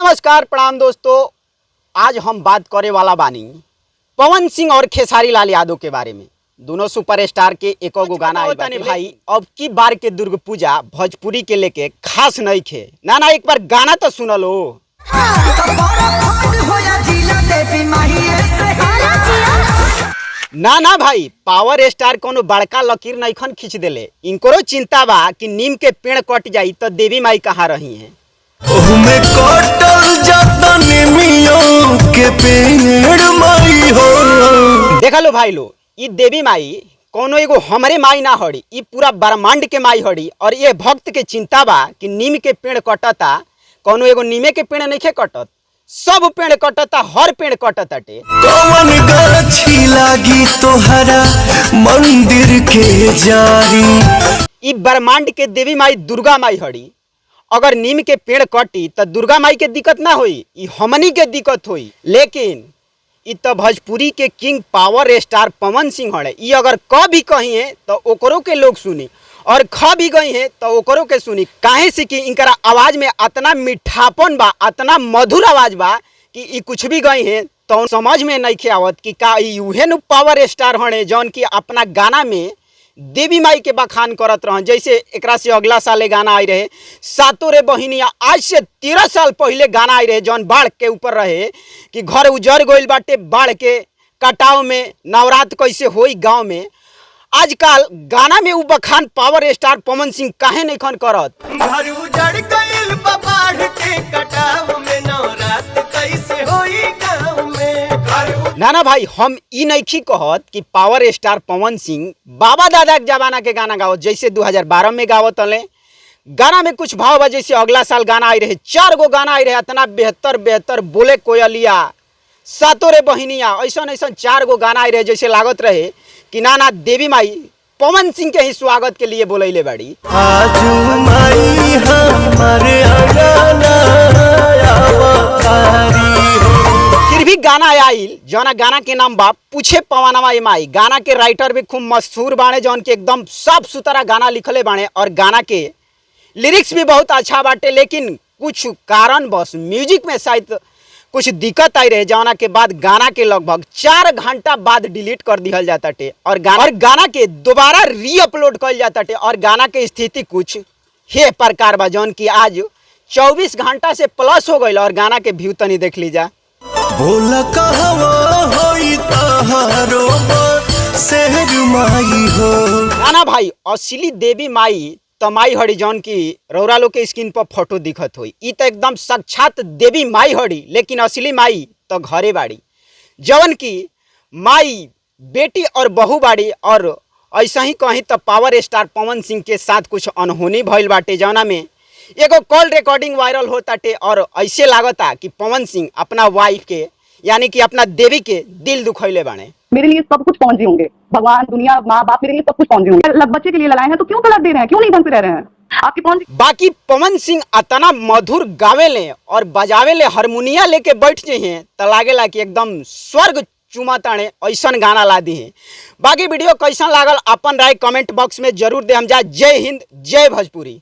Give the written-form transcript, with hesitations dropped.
नमस्कार प्रणाम दोस्तों। आज हम बात करे वाला बानी पवन सिंह और खेसारी लाल यादव के बारे में। दोनों सुपरस्टार के एको गो गाना आई बानी भाई। अब की बार के दुर्गा पूजा भोजपुरी के लेके खास नहीं खे ना एक बार गाना तो सुन लो। ना भाई, पावर स्टार कोनो बड़का लकीर नहीं खन खींच देले। इनको चिंता बा कि नीम के पेड़ कट जाई तो देवी माई कहाँ रही हैं। देखा लो भाई लो, ये देवी माई कोनो एगो हमरे माई ना हड़ी, ये पूरा ब्रह्मांड के माई हड़ी। और ये भक्त के चिंता बा कि नीम के पेड़ कटता, कोनो एगो नीमे के पेड़ नहीं कटत, सब पेड़ कटता, हर पेड़ कटताटे। कौन गाछी लागी तोहरा मंदिर के जारी। ये ब्रह्मांड के देवी माई दुर्गा माई हड़ी। अगर नीम के पेड़ कटी तो दुर्गा माई के दिक्कत ना होई, ये हमनी के दिक्कत होई। लेकिन ये तो भोजपुरी के king power star Pawan Singh हड़े। ये अगर क भी कही है तो ओकरों के लोग सुनी, और ख भी गई है तो ओकरों के सुनी। काहे से कि इनकरा आवाज में इतना मीठापन बा, इतना मधुर आवाज बा कि ये कुछ भी गई है तो समझ में नहीं खे आवत कि का यूहे नु पावर स्टार हड़े जौन की अपना गाना में देवी माई के बखान करत रहन। जैसे एकरा से अगला साल गाना आई रहे सातों रे बहिनिया, आज से 13 साल पहले गाना आई रहे जौन बाढ़ के ऊपर रहे कि घर उजड़ गइल बाटे बाढ़ के कटाव में, नवरात्र कैसे होई गांव में। आजकल गाना में उ बखान पावर स्टार पवन सिंह काहे नहीं खन करत। घर उजड़ गइल बा बाढ़ के कटाव में, नवरात्र कैसे होई गांव में। ना भाई, हम ई नहीं कहत कि पावर स्टार पवन सिंह बाबा दादा के जमाना के गाना गावत, जैसे 2012 में गावत हले। गाना में कुछ भाव बा। जैसे अगला साल गाना आई रहे, 4 गो गाना आई रहे, इतना बेहतर बोले कोयलिया, सातों रे बहिनिया, ऐसा 4 गो गाना आई रहे। जैसे लागत रहे कि ना देवी माई पवन सिंह के ही स्वागत के लिए बोलैले बाड़ी। आजू माई हमारे आंगना आवतारी। फिर भी गाना आइल जौना गाना के नाम बा पूछे पवनवा ए माई। गाना के राइटर भी खूब मशहूर बाणे, जौन के एकदम साफ सुथरा गाना लिखले बाणे और गाना के लिरिक्स भी बहुत अच्छा बाटे। लेकिन कुछ कारण बस म्यूजिक में शायद कुछ दिक्कत आई रहे, जौना के बाद गाना के लगभग 4 घंटा बाद डिलीट कर दिया जाता टे और गाना के दोबारा री अपलोड कर जाता टे। और गाना के स्थिति कुछ हे प्रकार बा, जौन की आज 24 घंटा से प्लस हो गई। और गाना के व्यू तनी देख लीजा। बोला कहवा होई तहारो शहर माई हो। ना भाई, असली देवी माई तमाई हड़ी जौन की रौरा लोग के स्क्रीन पर फोटो दिखत हुई, ई तो एकदम साक्षात देवी माई हड़ी। लेकिन असली माई तो घरे बाड़ी, जौन की माई बेटी और बहू बाड़ी। और ऐसा ही कहीं तो पावर स्टार पवन सिंह के साथ कुछ अनहोनी भइल बाटे, जौना में एगो कॉल रिकॉर्डिंग वायरल होता टे। और ऐसे लागता कि पवन सिंह अपना वाइफ के यानी कि अपना देवी के दिल दुखैले बाने। मेरे लिए सब कुछ पहुंचे होंगे, भगवान, दुनिया, माँ बाप मेरे लिए सब कुछ पहुंचे होंगे। बच्चे के लिए लगाए हैं तो क्यों तलाक दे रहे हैं, क्यों नहीं ढंग से रह रहे हैं आपकी पहुंच। बाकी पवन सिंह इतना मधुर गावे ले और बजावे ले, हारमोनिया लेके बैठ जाए हैं तो लागेला कि एकदम स्वर्ग चुमा ताने ऐसा गाना ला दी है। बाकी वीडियो कैसा लागल अपन राय कमेंट बॉक्स में जरूर दे हम जा। जय हिंद, जय भोजपुरी।